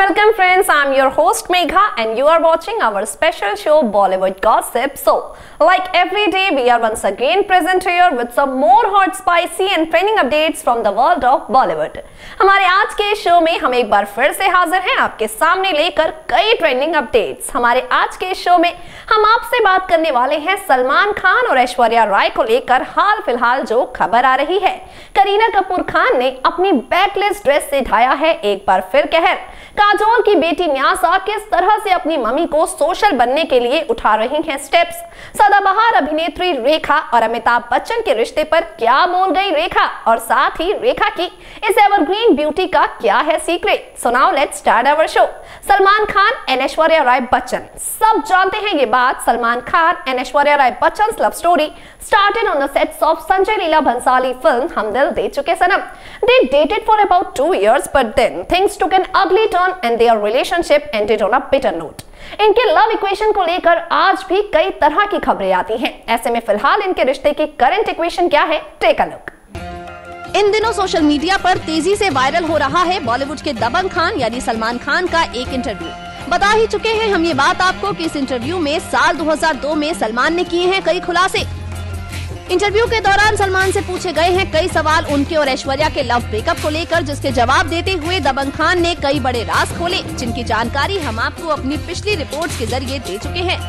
welcome friends, I'm your host Megha and you are watching our special show Bollywood Gossip. So, like every day we are once again present here with some more hot, spicy and trending updates from the world of Bollywood. हमारे आज के show में हम एक बार फिर से हाजिर हैं आपके सामने लेकर कई ट्रेंडिंग अपडेट्स। हमारे आज के शो में हम आपसे बात करने वाले हैं सलमान खान और ऐश्वर्या राय को लेकर हाल फिलहाल जो खबर आ रही है। करीना कपूर खान ने अपनी बैकलेस ड्रेस से ढाया है एक बार फिर कहर। काजोल की बेटी न्यासा किस तरह से अपनी मम्मी को सोशल बनने के लिए उठा रही हैं स्टेप्स। सदाबहार अभिनेत्री रेखा और अमिताभ बच्चन के रिश्ते पर क्या बोल गई रेखा, और साथ ही रेखा की इस एवरग्रीन ब्यूटी का क्या है secret. So now let's start our show. Salman Khan and Aishwarya Rai Bachchan, सब जानते हैं ये बात। Salman Khan and Aishwarya Rai Bachchan love story started on the sets of Sanjay Leela Bhansali film हम दिल दे चुके सनम। They dated for about 2 years, but then things took an ugly turn and their relationship ended on a bitter note. इनके love equation को लेकर आज भी कई तरह की खबरें आती हैं। ऐसे में फिलहाल इनके रिश्ते की करंट इक्वेशन क्या है, टेक अ लुक। इन दिनों सोशल मीडिया पर तेजी से वायरल हो रहा है बॉलीवुड के दबंग खान यानी सलमान खान का एक इंटरव्यू। बता ही चुके हैं हम ये बात आपको कि इस इंटरव्यू में साल 2002 में सलमान ने किए हैं कई खुलासे। इंटरव्यू के दौरान सलमान से पूछे गए हैं कई सवाल उनके और ऐश्वर्या के लव ब्रेकअप को लेकर, जिसके जवाब देते हुए दबंग खान ने कई बड़े राज खोले, जिनकी जानकारी हम आपको अपनी पिछली रिपोर्ट्स के जरिए दे चुके हैं।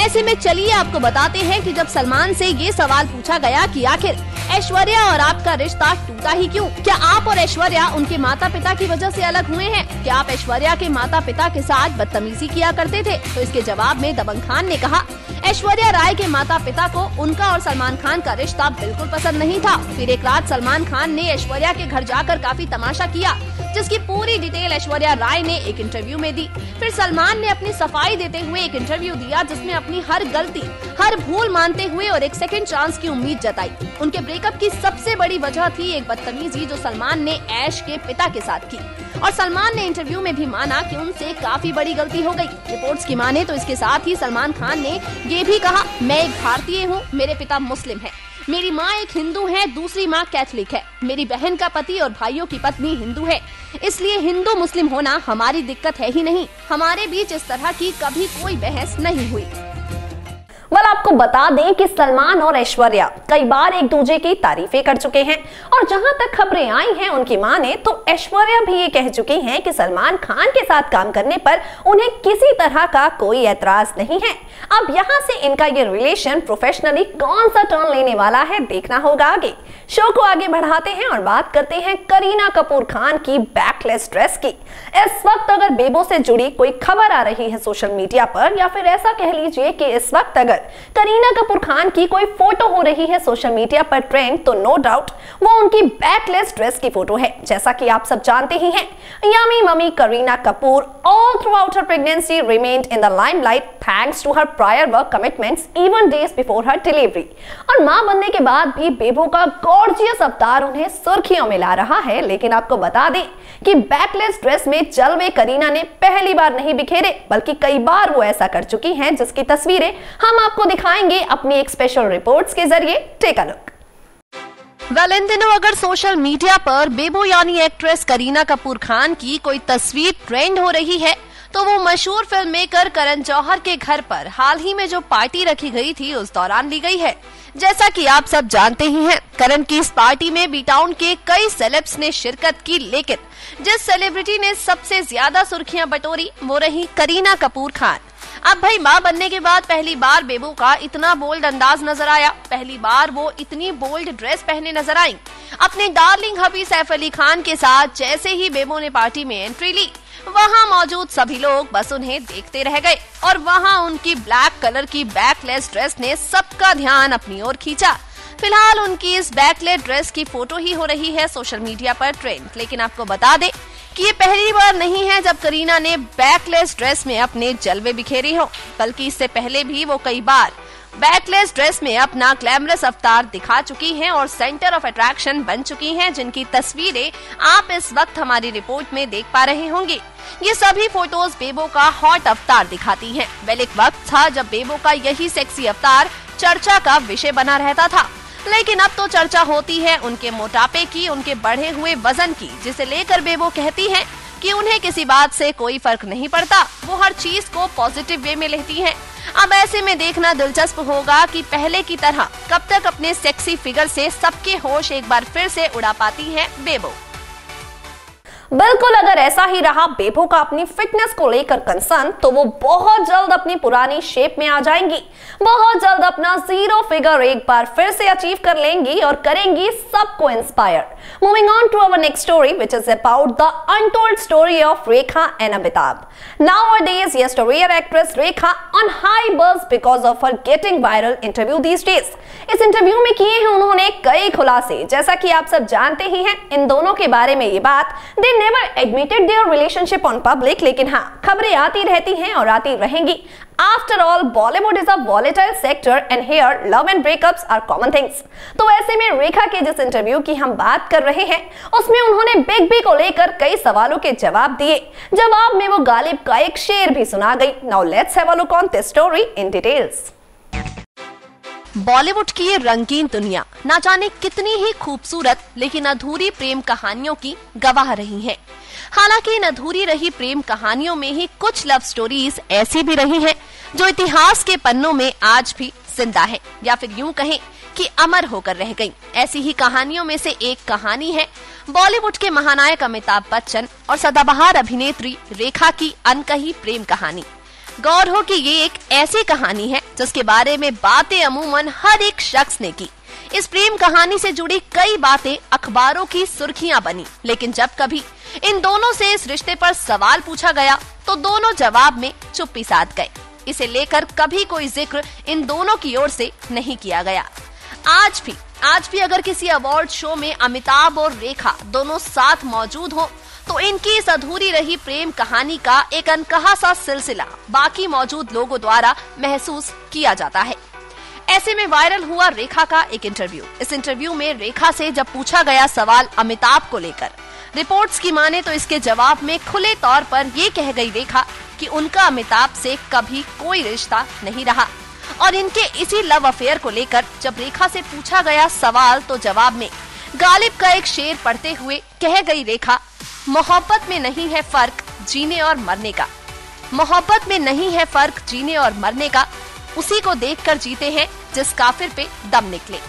ऐसे में चलिए आपको बताते हैं कि जब सलमान से ये सवाल पूछा गया कि आखिर ऐश्वर्या और आपका रिश्ता टूटा ही क्यों? क्या आप और ऐश्वर्या उनके माता पिता की वजह से अलग हुए हैं? क्या आप ऐश्वर्या के माता पिता के साथ बदतमीजी किया करते थे? तो इसके जवाब में दबंग खान ने कहा ऐश्वर्या राय के माता पिता को उनका और सलमान खान का रिश्ता बिल्कुल पसंद नहीं था। फिर एक रात सलमान खान ने ऐश्वर्या के घर जाकर काफी तमाशा किया, जिसकी पूरी डिटेल ऐश्वर्या राय ने एक इंटरव्यू में दी। फिर सलमान ने अपनी सफाई देते हुए एक इंटरव्यू दिया, जिसमें अपनी हर गलती, हर भूल मानते हुए और एक सेकंड चांस की उम्मीद जताई। उनके ब्रेकअप की सबसे बड़ी वजह थी एक बदतमीजी जो सलमान ने ऐश के पिता के साथ की, और सलमान ने इंटरव्यू में भी माना कि उनसे काफी बड़ी गलती हो गई। रिपोर्ट्स की माने तो इसके साथ ही सलमान खान ने ये भी कहा, मैं एक भारतीय हूँ, मेरे पिता मुस्लिम है, मेरी माँ एक हिंदू है, दूसरी माँ कैथोलिक है, मेरी बहन का पति और भाइयों की पत्नी हिंदू है, इसलिए हिंदू मुस्लिम होना हमारी दिक्कत है ही नहीं। हमारे बीच इस तरह की कभी कोई बहस नहीं हुई। आपको बता दें कि सलमान और ऐश्वर्या कई बार एक दूसरे की तारीफें कर चुके हैं, और जहां तक खबरें आई हैं उनकी माने तो ऐश्वर्या भी ये कह चुकी हैं कि सलमान खान के साथ काम करने पर उन्हें किसी तरह का कोई एतराज नहीं है। अब यहां से इनका ये रिलेशन प्रोफेशनली कौन सा टर्न लेने वाला है, देखना होगा आगे। शो को आगे बढ़ाते हैं और बात करते हैं करीना कपूर खान की बैकलेस ड्रेस की। इस वक्त अगर बेबो से जुड़ी कोई खबर आ रही है सोशल मीडिया पर, या फिर ऐसा कह लीजिए कि इस वक्त अगर करीना कपूर खान की कोई फोटो हो रही है सोशल मीडिया पर ट्रेंड, तो नो डाउट वो उनकी बैकलेस ड्रेस की फोटो है। जैसा कि आप सब जानते ही हैं, yummy mummy Kareena Kapoor all throughout her pregnancy remained in the limelight thanks to her prior work commitments even days before her delivery। और मां बनने के बाद भी बेबो का गॉर्जियस अवतार उन्हें सुर्खियों में ला रहा है। लेकिन आपको बता दें कि बैकलेस ड्रेस में जलवे करीना ने पहली बार नहीं बिखेरे, बल्कि कई बार वो ऐसा कर चुकी हैं, जिसकी तस्वीरें हम आपको दिखाएंगे अपनी एक स्पेशल रिपोर्ट्स के जरिए। Take a look. इन दिनों अगर सोशल मीडिया पर बेबो यानी एक्ट्रेस करीना कपूर खान की कोई तस्वीर ट्रेंड हो रही है, तो वो मशहूर फिल्म मेकर करण जौहर के घर पर हाल ही में जो पार्टी रखी गई थी उस दौरान ली गई है। जैसा कि आप सब जानते ही हैं, करण की इस पार्टी में बी टाउन के कई सेलेब्स ने शिरकत की, लेकिन जिस सेलिब्रिटी ने सबसे ज्यादा सुर्खियां बटोरी वो रही करीना कपूर खान। अब भाई मां बनने के बाद पहली बार बेबो का इतना बोल्ड अंदाज नजर आया, पहली बार वो इतनी बोल्ड ड्रेस पहने नजर आई। अपने डार्लिंग हबी सैफ अली खान के साथ जैसे ही बेबो ने पार्टी में एंट्री ली, वहां मौजूद सभी लोग बस उन्हें देखते रह गए, और वहां उनकी ब्लैक कलर की बैकलेस ड्रेस ने सबका ध्यान अपनी ओर खींचा। फिलहाल उनकी इस बैकलेस ड्रेस की फोटो ही हो रही है सोशल मीडिया पर ट्रेंड। लेकिन आपको बता दें कि ये पहली बार नहीं है जब करीना ने बैकलेस ड्रेस में अपने जलवे बिखेरे हों, बल्कि इससे पहले भी वो कई बार बैकलेस ड्रेस में अपना ग्लैमरस अवतार दिखा चुकी हैं और सेंटर ऑफ अट्रैक्शन बन चुकी हैं, जिनकी तस्वीरें आप इस वक्त हमारी रिपोर्ट में देख पा रहे होंगे। ये सभी फोटोज बेबो का हॉट अवतार दिखाती हैं। वेल, एक वक्त था जब बेबो का यही सेक्सी अवतार चर्चा का विषय बना रहता था, लेकिन अब तो चर्चा होती है उनके मोटापे की, उनके बढ़े हुए वजन की, जिसे लेकर बेबो कहती हैं कि उन्हें किसी बात से कोई फर्क नहीं पड़ता, वो हर चीज को पॉजिटिव वे में लेती हैं। अब ऐसे में देखना दिलचस्प होगा कि पहले की तरह कब तक अपने सेक्सी फिगर से सबके होश एक बार फिर से उड़ा पाती हैं बेबो। बिल्कुल, अगर ऐसा ही रहा बेबो का अपनी फिटनेस को लेकर कंसर्न, तो वो बहुत जल्द अपनी पुरानी शेप में आ जाएंगी। बहुत जल्द अपना जीरो फिगर एक बार फिर से अचीव कर लेंगी और करेंगी सबको inspire. Moving on to our next story, which is about the untold story of Rekha and Amitabh. Nowadays, yes, career actress Rekha on high buzz because of her getting viral interview these days. इस interview में किए हैं उन्होंने कई खुलासे। जैसा कि आप सब जानते ही हैं, इन दोनों के बारे में ये बात, they never admitted their relationship on public, लेकिन हाँ, खबरें आती रहती हैं और आती रहेंगी। After all, Bollywood is a volatile sector and here love and breakups are common things. तो ऐसे में रेखा के जिस इंटरव्यू की हम बात कर रहे हैं, उसमें उन्होंने बिग बी को लेकर कई सवालों के जवाब दिए। जवाब में वो गालिब का एक शेर भी सुना गई। Now let's have a look on this story in details. Bollywood की ये रंगीन दुनिया ना जाने कितनी ही खूबसूरत लेकिन अधूरी प्रेम कहानियों की गवाह रही है। हालांकि इन अधूरी रही प्रेम कहानियों में ही कुछ लव स्टोरीज ऐसी भी रही हैं जो इतिहास के पन्नों में आज भी जिंदा है, या फिर यूं कहें कि अमर होकर रह गईं। ऐसी ही कहानियों में से एक कहानी है बॉलीवुड के महानायक अमिताभ बच्चन और सदाबहार अभिनेत्री रेखा की अनकही प्रेम कहानी। गौर हो कि ये एक ऐसी कहानी है जिसके बारे में बातें अमूमन हर एक शख्स ने की। इस प्रेम कहानी से जुड़ी कई बातें अखबारों की सुर्खियां बनी, लेकिन जब कभी इन दोनों से इस रिश्ते पर सवाल पूछा गया तो दोनों जवाब में चुप्पी साध गए। इसे लेकर कभी कोई जिक्र इन दोनों की ओर से नहीं किया गया। आज भी अगर किसी अवार्ड शो में अमिताभ और रेखा दोनों साथ मौजूद हो तो इनकी इस अधूरी रही प्रेम कहानी का एक अनकहा सा सिलसिला बाकी मौजूद लोगों द्वारा महसूस किया जाता है। ऐसे में वायरल हुआ रेखा का एक इंटरव्यू। इस इंटरव्यू में रेखा से जब पूछा गया सवाल अमिताभ को लेकर, रिपोर्ट्स की माने तो इसके जवाब में खुले तौर पर ये कह गई रेखा कि उनका अमिताभ से कभी कोई रिश्ता नहीं रहा। और इनके इसी लव अफेयर को लेकर जब रेखा से पूछा गया सवाल तो जवाब में गालिब का एक शेर पढ़ते हुए कह गई रेखा, मोहब्बत में नहीं है फर्क जीने और मरने का, मोहब्बत में नहीं है फर्क जीने और मरने का, उसी को देखकर जीते हैं जिस काफिर पे दम निकले।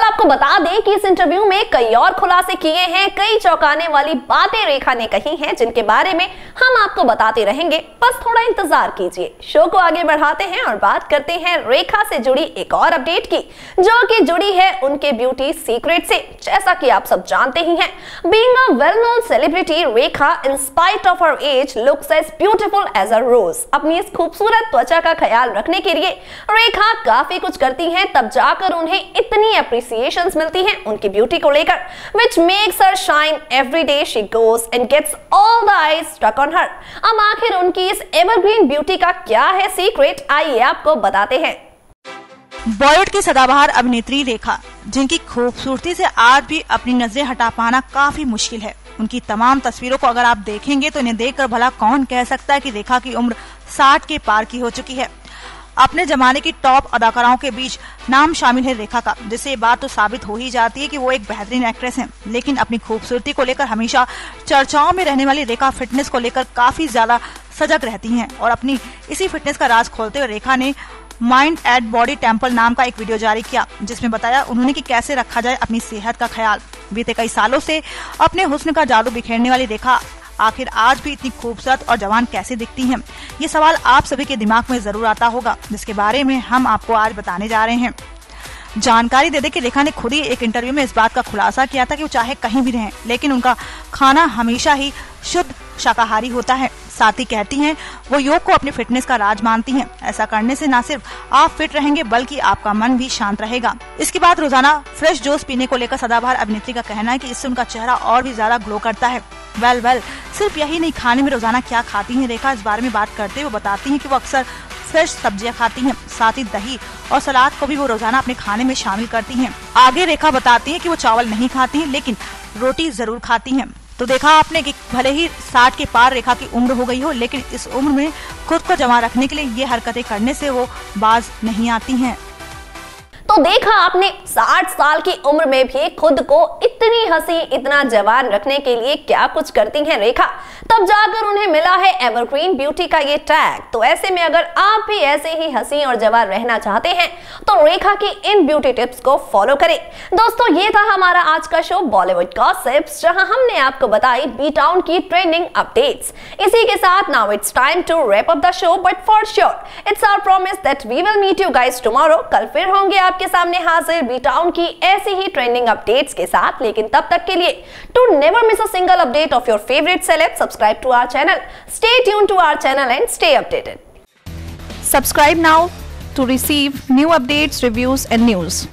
आपको बता दें कि इस इंटरव्यू में कई और खुलासे किए हैं, कई चौंकाने वाली बातें रेखा ने कही हैं, जिनके बारे में हम आपको बताते रहेंगे। बस थोड़ा इंतजार कीजिए। शो को आगे बढ़ाते हैं और बात करते हैं रेखा से जुड़ी एक और अपडेट की, जो कि जुड़ी है उनके ब्यूटी सीक्रेट से। जैसा कि आप सब जानते ही हैं, being a well known celebrity, Rekha in spite of her age looks as beautiful as a rose. अपनी इस खूबसूरत त्वचा का ख्याल रखने के लिए रेखा काफी कुछ करती हैं, तब जाकर उन्हें इतनी appreciations मिलती हैं उनकी ब्यूटी को लेकर, which makes her shine every day she goes and gets all the eyes stuck on her। अब आखिर उनकी इस एवरग्रीन ब्यूटी का क्या है सीक्रेट, आइए आपको बताते हैं। बॉलीवुड की सदाबहार अभिनेत्री रेखा, जिनकी खूबसूरती से आज भी अपनी नजरें हटा पाना काफी मुश्किल है। उनकी तमाम तस्वीरों को अगर आप देखेंगे तो इन्हें देखकर भला कौन कह सकता है कि रेखा की उम्र 60 के पार की हो चुकी है। अपने जमाने की टॉप अदाकाराओं के बीच नाम शामिल है रेखा का, जिससे ये बात तो साबित हो ही जाती है कि वो एक बेहतरीन एक्ट्रेस हैं। लेकिन अपनी खूबसूरती को लेकर हमेशा चर्चाओं में रहने वाली रेखा फिटनेस को लेकर काफी ज्यादा सजग रहती हैं और अपनी इसी फिटनेस का राज खोलते हुए रेखा ने माइंड एट बॉडी टेम्पल नाम का एक वीडियो जारी किया, जिसमें बताया उन्होंने कि कैसे रखा जाए अपनी सेहत का ख्याल। बीते कई सालों से अपने हुस्न का जादू बिखेरने वाली रेखा आखिर आज भी इतनी खूबसूरत और जवान कैसे दिखती हैं? ये सवाल आप सभी के दिमाग में जरूर आता होगा, जिसके बारे में हम आपको आज बताने जा रहे हैं। जानकारी दे दे कि रेखा ने खुद ही एक इंटरव्यू में इस बात का खुलासा किया था कि वो चाहे कहीं भी रहें, लेकिन उनका खाना हमेशा ही शुद्ध शाकाहारी होता है। साथ ही कहती हैं वो योग को अपनी फिटनेस का राज मानती हैं। ऐसा करने से न सिर्फ आप फिट रहेंगे बल्कि आपका मन भी शांत रहेगा। इसके बाद रोजाना फ्रेश जूस पीने को लेकर सदाबहार अभिनेत्री का कहना है कि इससे उनका चेहरा और भी ज्यादा ग्लो करता है। वेल सिर्फ यही नहीं, खाने में रोजाना क्या खाती हैं रेखा, इस बारे में बात करते हुए बताती हैं कि वो अक्सर फ्रेश सब्जियां खाती हैं, साथ ही दही और सलाद को भी वो रोजाना अपने खाने में शामिल करती हैं। आगे रेखा बताती हैं कि वो चावल नहीं खाती हैं लेकिन रोटी जरूर खाती हैं। तो देखा आपने कि भले ही 60 के पार रेखा की उम्र हो गई हो, लेकिन इस उम्र में खुद को जमा रखने के लिए ये हरकतें करने से वो बाज नहीं आती हैं। तो तो देखा आपने 60 साल की उम्र में भी खुद को इतनी हंसी इतना जवान रखने के लिए क्या कुछ करती हैं रेखा, तब जाकर उन्हें मिला है एवरग्रीन ब्यूटी का ये टैग। तो ऐसे में अगर आप भी ऐसे ही हंसी और जवान रहना चाहते हैं तो रेखा की इन ब्यूटी टिप्स को फॉलो करें। दोस्तों ये था हमारा आज का शो बॉलीवुड गॉसिप्स, जहां हमने आपको बताई बी टाउन की ट्रेंडिंग अपडेट्स। इसी के साथ now it's time to wrap up the show, but for sure it's our promise that we will meet you guys tomorrow. कल फिर होंगे आपके सामने हाजिर बी टाउन की ऐसी ही ट्रेंडिंग अपडेट्स के साथ, लेकिन तब तक के लिए to never miss a single update of your favourite celeb, subscribe to our channel, stay tuned to our channel and stay updated. Subscribe now to receive new updates, reviews and news.